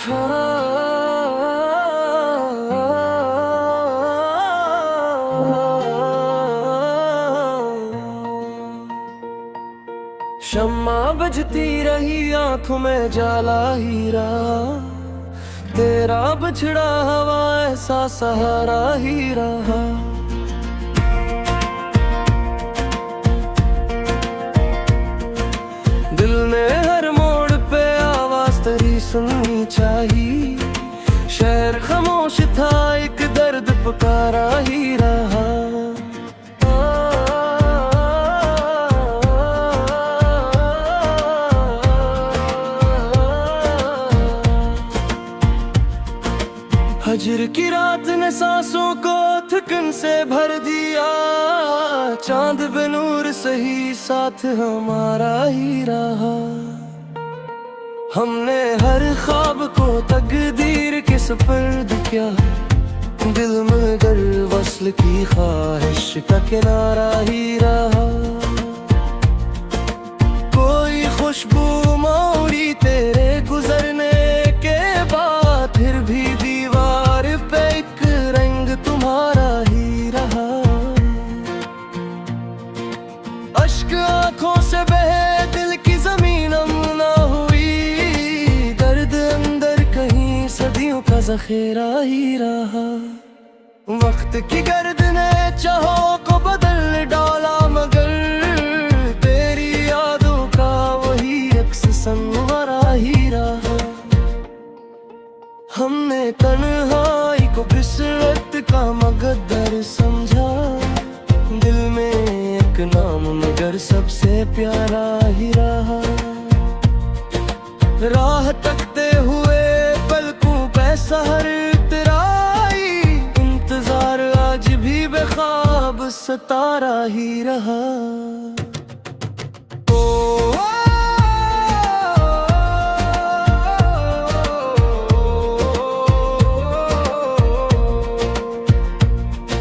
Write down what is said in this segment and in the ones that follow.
शम्मा बजती रही आंखों में जाला हीरा, तेरा बिछड़ा हवा ऐसा सहारा ही रहा। दिल ने हर मोड़ पे आवाज तेरी सुननी चाहिए, शहर खामोश था एक दर्द पुकारा ही रहा। हजर की रात ने सांसों को थकन से भर दिया, चांद बेनूर सही साथ हमारा ही रहा। हमने हर ख्वाब को तकदीर के सुपुर्द किया, दिल मगर वस्ल की ख्वाहिश का किनारा ही रहा। कोई खुशबू मौड़ी तेरे गुजरने के बाद, फिर भी दीवार पे एक रंग तुम्हारा ही रहा। अश्क आंखों से बहे दिल की जमीन ना हुई, दर्द अंदर कहीं सदियों का जखीरा ही रहा। वक्त की गर्द ने चाहों को बदल डाला, मगर तेरी यादों का वही अक्स संवरा ही रहा। हमने तन्हाई को बिसरत का मकद्दर समझा, दिल में एक नाम मगर सबसे प्यारा ही रहा। राह तकते हुए पलकों पे सहर तेराई, इंतजार आज भी बेख्वाब सतारा ही रहा।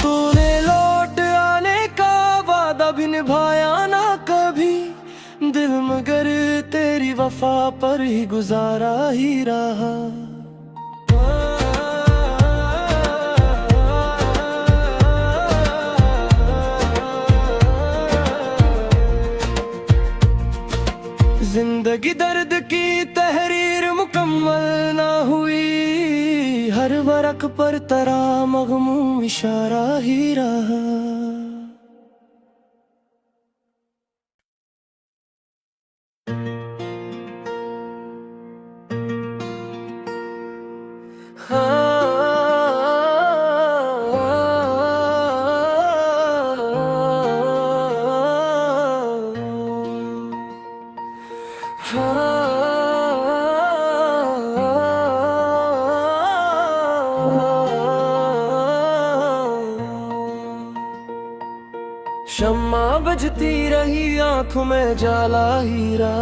तूने लौट आने का वादा भी निभाया ना कभी, दिल मगर तेरी वफा पर ही गुजारा ही रहा। जिंदगी दर्द की तहरीर मुकम्मल ना हुई, हर वरक पर तेरा मगमूम इशारा ही रहा। शम्मा बजती रही आंखों में जाला हीरा,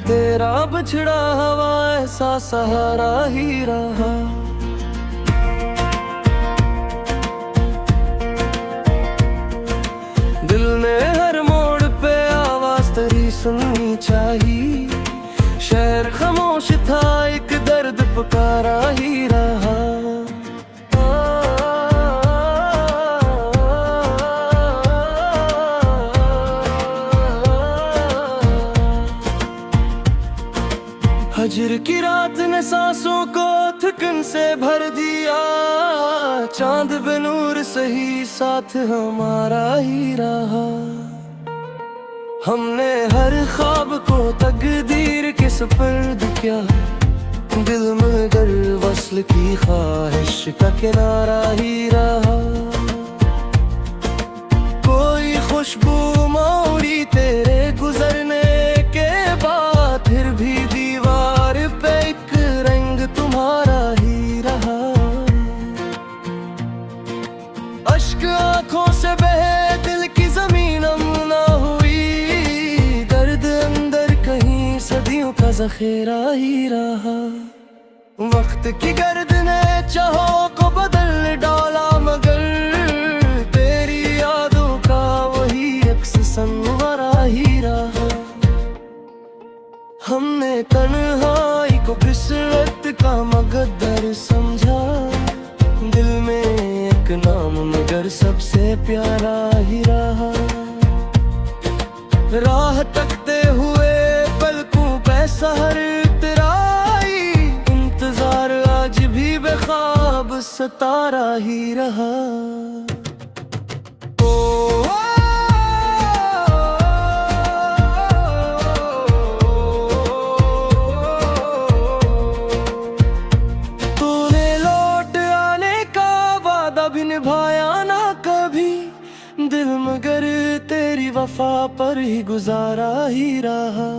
तेरा बिछड़ा हवा ऐसा सहारा ही रहा। दिल ने हर मोड़ पे आवाज तेरी सुननी चाहिए, शहर खामोश था एक दर्द पुकारा ही रहा। हजर की रात ने सांसों को थकन से भर दिया, चांद बेनूर सही साथ हमारा ही रहा। हमने हर ख्वाब को तकदीर के सुपुर्द किया, दिल मगर वस्ल की ख्वाहिश का किनारा ही रहा। कोई खुशबू मौड़ी तेरे गुजरने के बाद, फिर भी दीवार पे एक रंग तुम्हारा ही रहा। अश्क आंखों से बहे दिल की जमीन ना हुई, दर्द अंदर कहीं सदियों का जखीरा ही रहा। वक्त की गर्द ने चाहों को बदल डाला, मगर तेरी यादों का वही अक्स संवरा ही रहा। हमने तन्हाई को फिसरत का मकद्दर समझा। दिल में एक नाम मगर सबसे प्यारा ही रहा। राह तकते हुए पलकों पे सहर तेराई, इंतजार आज भी बेख्वाब सतारा ही रहा। निभाया ना कभी दिल मगर तेरी वफा पर ही गुजारा ही रहा।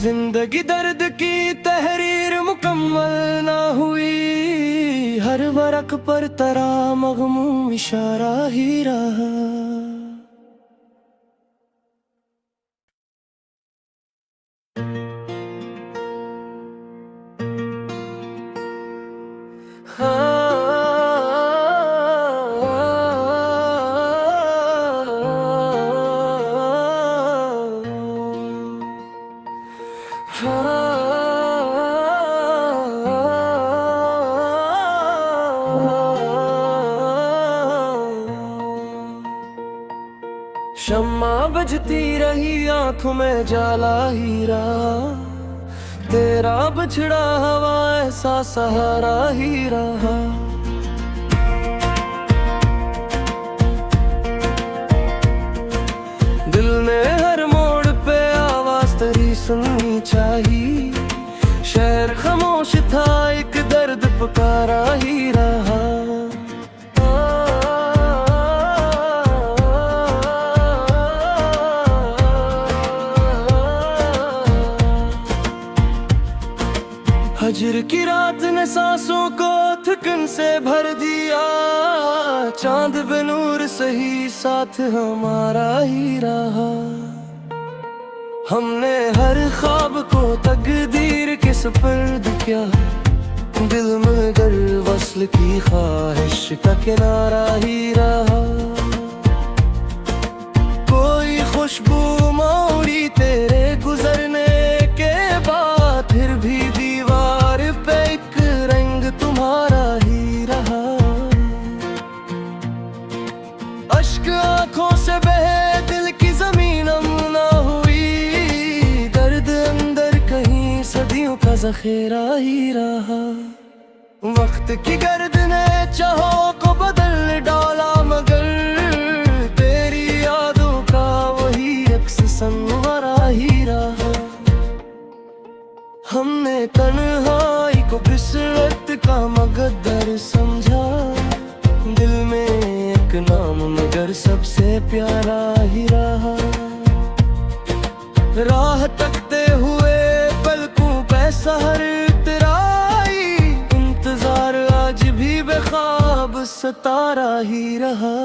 जिंदगी दर्द की तहरीर मुकम्मल ना हुई, हर वरक पर तरा मगमूम इशारा ही रहा। शम्मा बजती रही आंखों में जाला ही रहा, तेरा बिछड़ा हवा ऐसा सहारा ही रहा। दिल ने हर मोड़ पे आवाज तेरी सुननी चाहिए, शहर खामोश था एक दर्द पुकारा ही रहा। हजर की रात ने सांसों को थकन से भर दिया, चांद बेनूर सही साथ हमारा ही रहा। हमने हर ख्वाब को तकदीर के सुपुर्द किया, दिल मगर वस्ल की ख्वाहिश का किनारा ही रहा। कोई खुशबू मौड़ी तेरे गुजरने के बाद, फिर भी दीवार पे एक रंग तुम्हारा ही रहा। अश्क आंखों से बहे दिल की जमीन ना हुई, दर्द अंदर कहीं सदियों का जखीरा ही रहा। वक्त की गर्द ने चाहों को बदल डाला, मगर तेरी यादों का वही अक्स संवरा ही रहा। हमने तन्हाई को फिसरत का मकद्दर समझा, दिल में एक नाम मगर सबसे प्यारा ही रहा। राह तकते हुए पलकों पे सहर तेराई, इंतजार आज भी बेख्वाब सतारा ही रहा।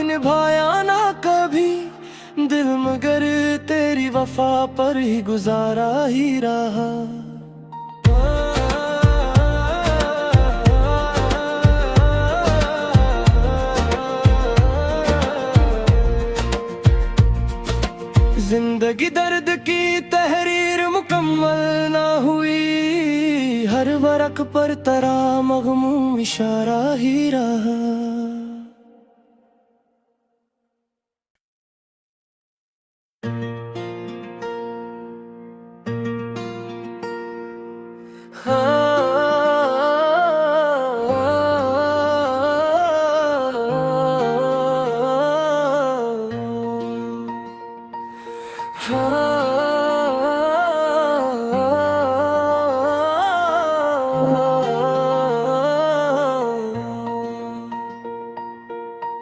निभाया ना कभी दिल मगर तेरी वफा पर ही गुजारा ही रहा। जिंदगी दर्द की तहरीर मुकम्मल ना हुई, हर वरक पर तरा मगमूम इशारा ही रहा।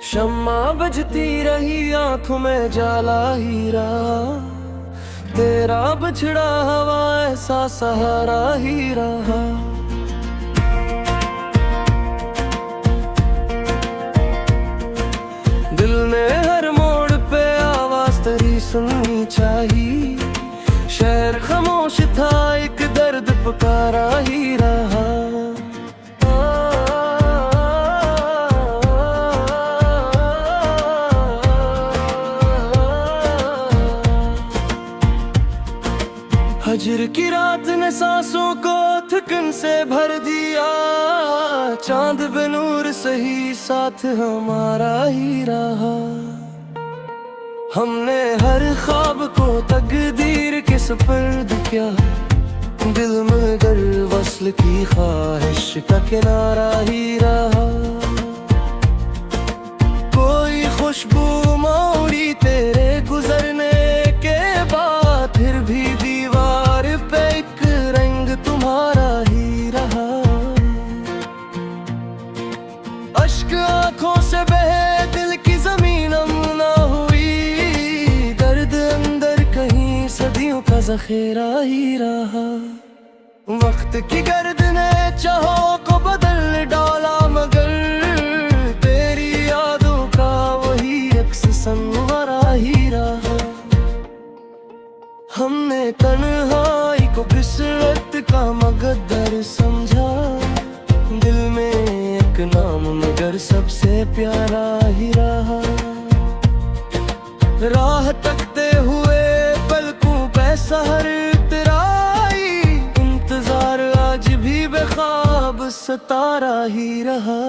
शम्मा बजती रही आंखों में जाला ही रहा, तेरा बिछड़ा हवा ऐसा सहारा ही रहा। सुननी चाहिए। शहर खामोश था, एक दर्द पुकारा ही रहा। हजर की रात ने सांसों को थकन से भर दिया। चांद बेनूर सही साथ हमारा ही रहा। हमने हर ख्वाब को तकदीर के सुपुर्द किया। दिल मगर वस्ल की ख्वाहिश का किनारा ही रहा। कोई खुशबू मौड़ी तेरे गुजरने के बाद, फिर भी दीवार पे एक रंग तुम्हारा ही रहा। अश्क आंखों से बहे, दिल की जमीन ना हुई। दर्द अंदर कहीं सदियों का जखीरा ही रहा। वक्त की गर्द ने चाहों को बदल डाला, मगर तेरी यादों का वही अक्स संवरा ही रहा। हमने तन्हाई को बिसरत का मकद्दर समझा। दिल में एक नाम मगर सबसे प्यारा ही रहा। राह तकते हुए पलकों पे सहर तेराई। इंतजार आज भी बेख्वाब सतारा ही रहा।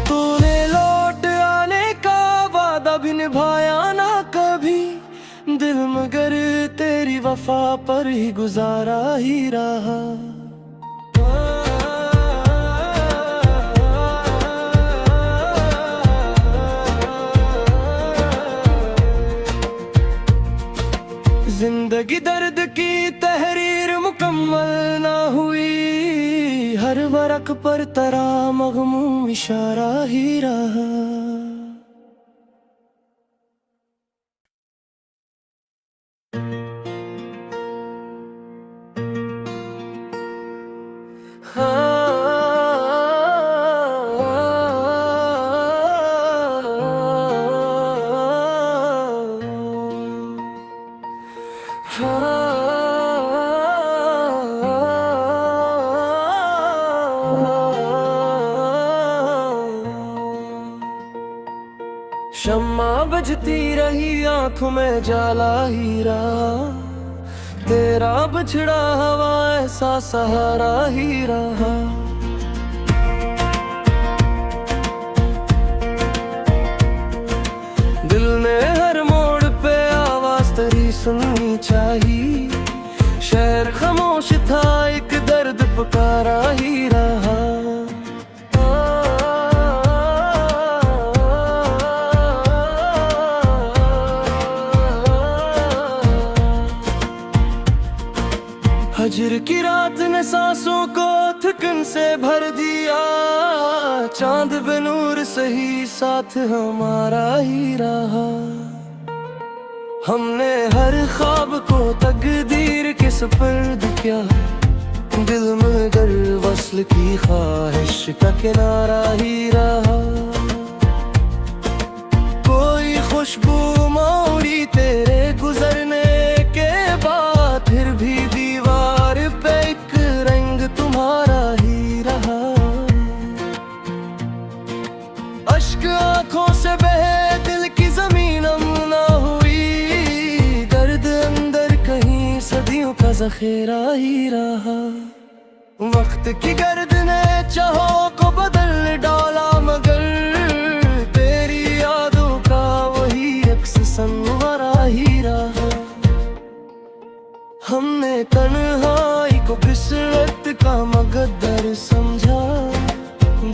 तूने लौट आने का वादा भी निभाया ना कभी। दिल मगर तेरी वफा पर ही गुजारा ही रहा। जिंदगी दर्द की तहरीर मुकम्मल ना हुई। हर वरक पर तरा मगमूम इशारा ही रहा। शम्मा बजती रही, आंखों में जाला ही रहा। तेरा बिछड़ा हवा ऐसा सहारा ही रहा। दिल ने हर मोड़ पे आवाज तेरी सुननी चाहिए। शहर खामोश था, एक दर्द पुकारा ही रहा। हजर की रात ने सांसों को थकन से भर दिया। चांद बेनूर सही साथ हमारा ही रहा। हमने हर ख्वाब को तकदीर के सुपुर्द किया। दिल मगर वस्ल की ख्वाहिश का किनारा ही रहा। कोई खुशबू मौड़ी तेरे गुजरने के बाद, फिर भी दीवार पे एक रंग तुम्हारा ही रहा। अश्क आंखों से बहे, दिल की जमीन ना हुई। दर्द अंदर कहीं सदियों का जखीरा ही रहा। वक्त की गर्द ने चाहों को बदल डाला, मगर तेरी यादों का वही अक्स संवरा ही रहा। हमने तन्हाई को बिसरत का मकद्दर समझा।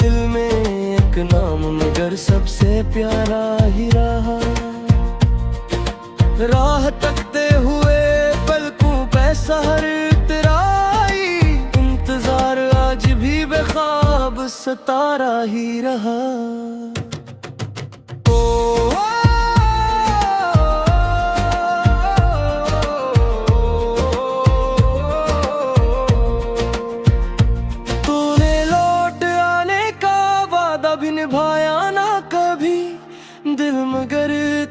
दिल में एक नाम मगर सबसे प्यारा ही रहा। राह तकते हुए पलकों पे सहर तेराई। इंतजार आज भी बेख्वाब सतारा ही रहा।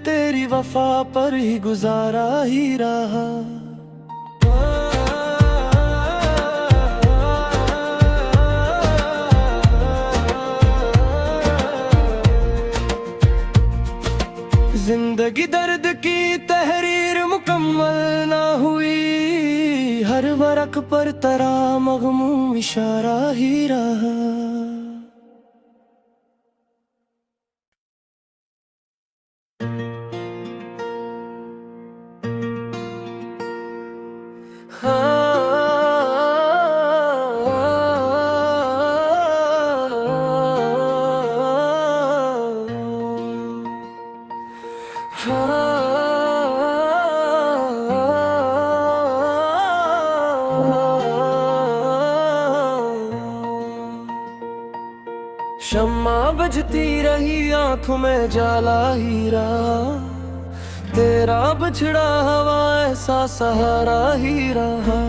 तेरी वफा पर ही गुजारा ही रहा। जिंदगी दर्द की तहरीर मुकम्मल ना हुई, हर वरक पर तेरा मग़मूम इशारा ही रहा। शम्मा बजती रही आंखों में जाला ही रहा, तेरा बिछड़ा हवा ऐसा सहारा ही रहा।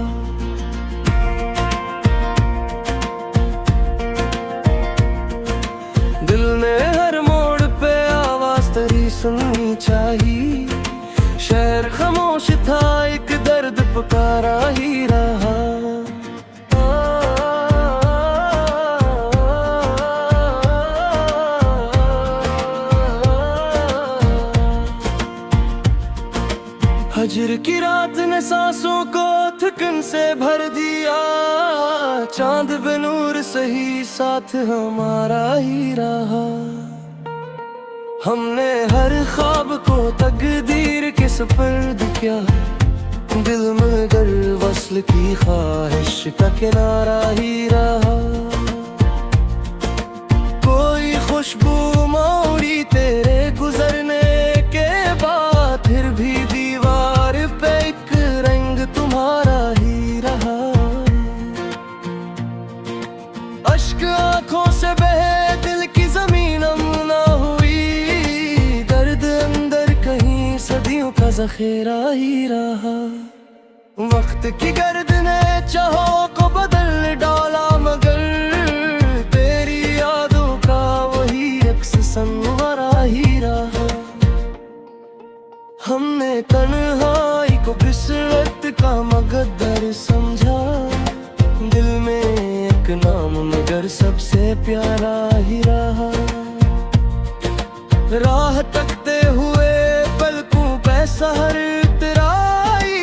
दिल ने हर मोड़ पे आवाज तेरी सुननी चाहिए, शहर खामोश था एक दर्द पुकारा ही रहा। हजर की रात ने सांसों को थकन से भर दिया, चांद बेनूर सही साथ हमारा ही रहा। हमने हर ख्वाब को तकदीर के सुपुर्द किया, दिल मगर वस्ल की ख्वाहिश का किनारा ही रहा। कोई खुशबू मौड़ी तेरे गुजरने के बाद, फिर भी दीवार पे एक रंग तुम्हारा ही रहा। अश्क आंखों से बहे दिल की जमीन ना हुई, दर्द अंदर कहीं सदियों का जखीरा ही रहा। वक्त की गर्द ने चाहों को बदल डाला, मगर तेरी यादों का वही अक्स संवरा ही रहा। हमने तन्हाई को बिसरत का मकद्दर समझा, दिल में एक नाम मगर सबसे प्यारा ही रहा। राह तकते हुए पलकों पे सहर तेराई,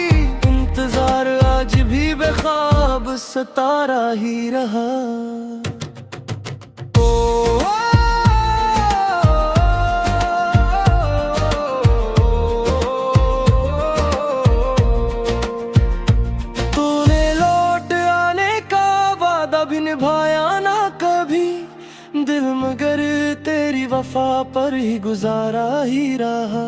इंतजार आज भी बेख्वाब सतारा ही रहा। निभाया ना कभी दिल, मगर तेरी वफा पर ही गुजारा ही रहा।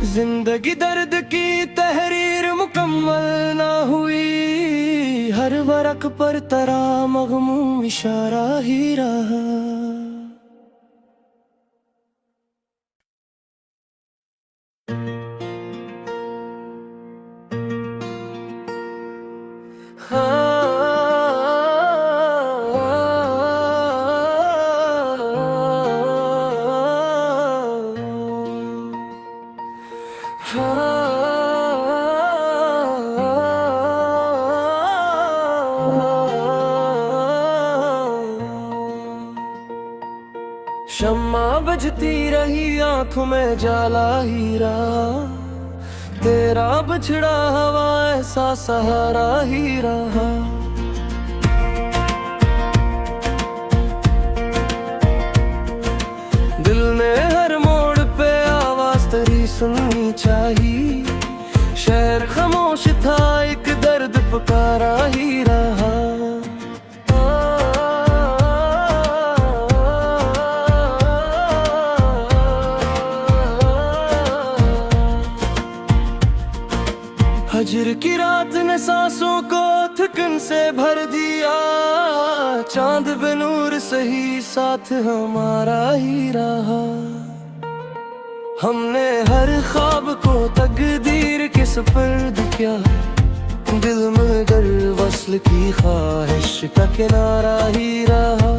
जिंदगी दर्द की तहरीर मुकम्मल ना हुई, हर वरक पर तेरा मग़मूम इशारा ही रहा। शम्मा बजती रही आंखों में जाला ही रहा, तेरा बिछड़ा हवा ऐसा सहारा ही रहा। दिल ने हर मोड़ पे आवाज तेरी सुननी चाहिए, शहर खामोश था एक दर्द पुकारा ही रहा। हजर की रात ने सांसों को थकन से भर दिया, चांद बेनूर सही साथ हमारा ही रहा। हमने हर ख्वाब को तकदीर के सुपुर्द किया, दिल मगर वस्ल की ख्वाहिश का किनारा ही रहा।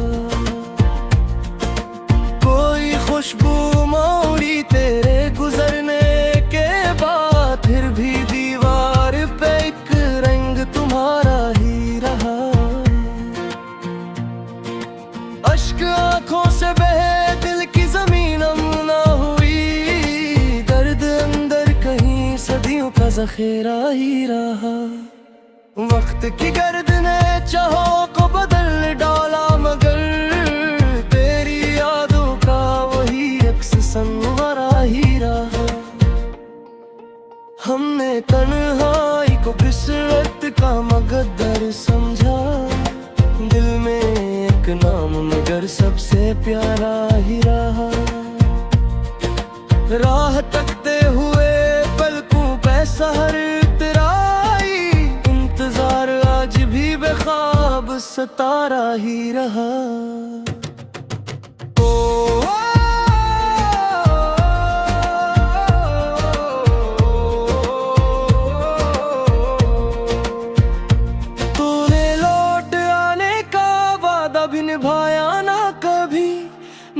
कोई खुशबू मोड़ी तेरे गुजरने के बाद, फिर भी दीवार पे एक रंग तुम्हारा ही रहा। अश्क आंखों से बहे दिल की जमीन ना हुई, दर्द अंदर कहीं सदियों का जखीरा ही रहा। वक्त की गर्द ने चाहो को बदल डाला, मगर तेरी यादों का वही अक्स संवरा ही रहा। हमने तन्हाई को बिसरत का मकद्दर समझा, दिल में एक नाम मगर सबसे प्यारा ही रहा। राह तकते हुए पलकों पे सहर तेराई, इंतजार आज भी बेख्वाब सतारा ही रहा। तूने लौट आने का वादा भी निभाया ना कभी,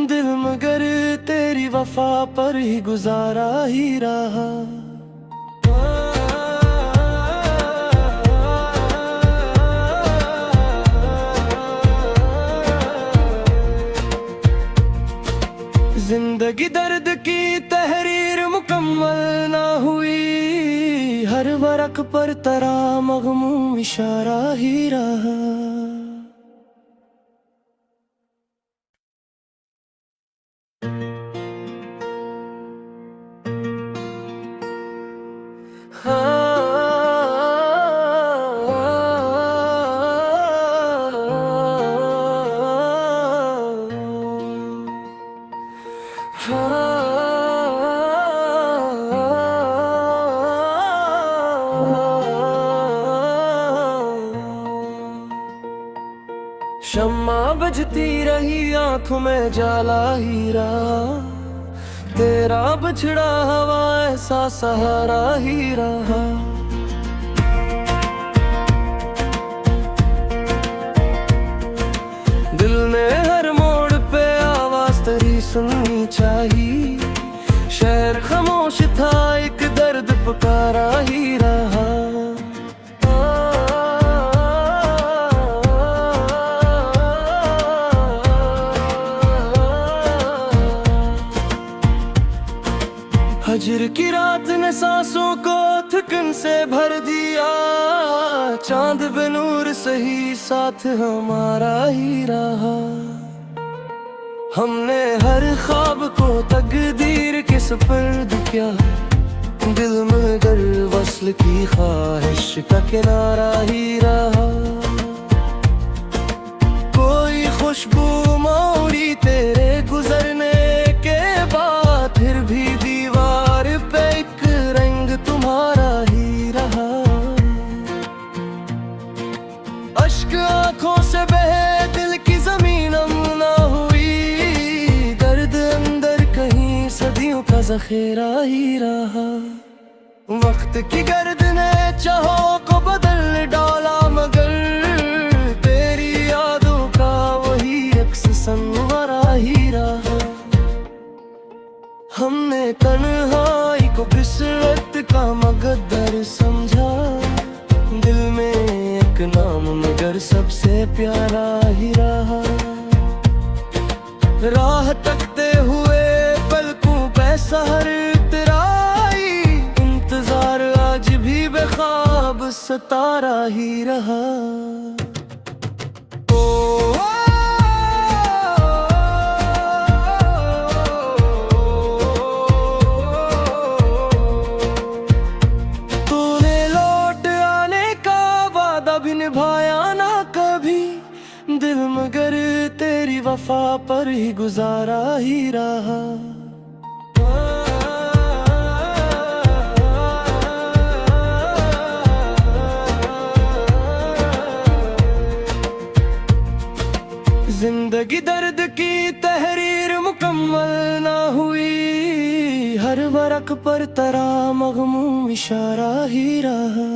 दिल मगर तेरी वफा पर ही गुजारा ही रहा। जिंदगी दर्द की तहरीर मुकम्मल ना हुई, हर वरक पर तरा मगमूम इशारा ही रहा। शम्मा बजती रही आंखों में जाला ही रहा, तेरा बछड़ा हवा ऐसा सहारा ही रहा। दिल ने हर मोड़ पे आवाज तेरी सुननी चाहिए, शहर खामोश था एक दर्द पुकारा ही रहा। हजर की रात ने सांसों को थकन से भर दिया, चांद बेनूर सही साथ हमारा ही रहा। हमने हर ख्वाब को तकदीर के सुपुर्द किया, दिल मगर वस्ल की ख्वाहिश का किनारा ही रहा। कोई खुशबू मोड़ी तेरे गुजरने के बाद, फिर भी दीवार पे एक रंग तुम्हारा ही रहा। अश्क आंखों से बहे दिल की जमीन ना हुई, दर्द अंदर कहीं सदियों का जखीरा ही रहा। वक्त की गर्द ने चाहो को बदल डाला, मगर तेरी यादों का वही अक्स संवरा ही रहा। हमने तन्हाई को बिसरत का मकद्दर समझा, दिल में एक नाम मगर सबसे प्यारा ही रहा। राह तकते हुए पलकों पे सहर तेराई, इंतजार आज भी बेख्वाब सतारा ही रहा। निभाया ना कभी, दिल मगर तेरी वफा पर ही गुजारा ही रहा। जिंदगी दर्द की तहरीर मुकम्मल ना हुई, हर वरक पर तरा मगमूम इशारा ही रहा।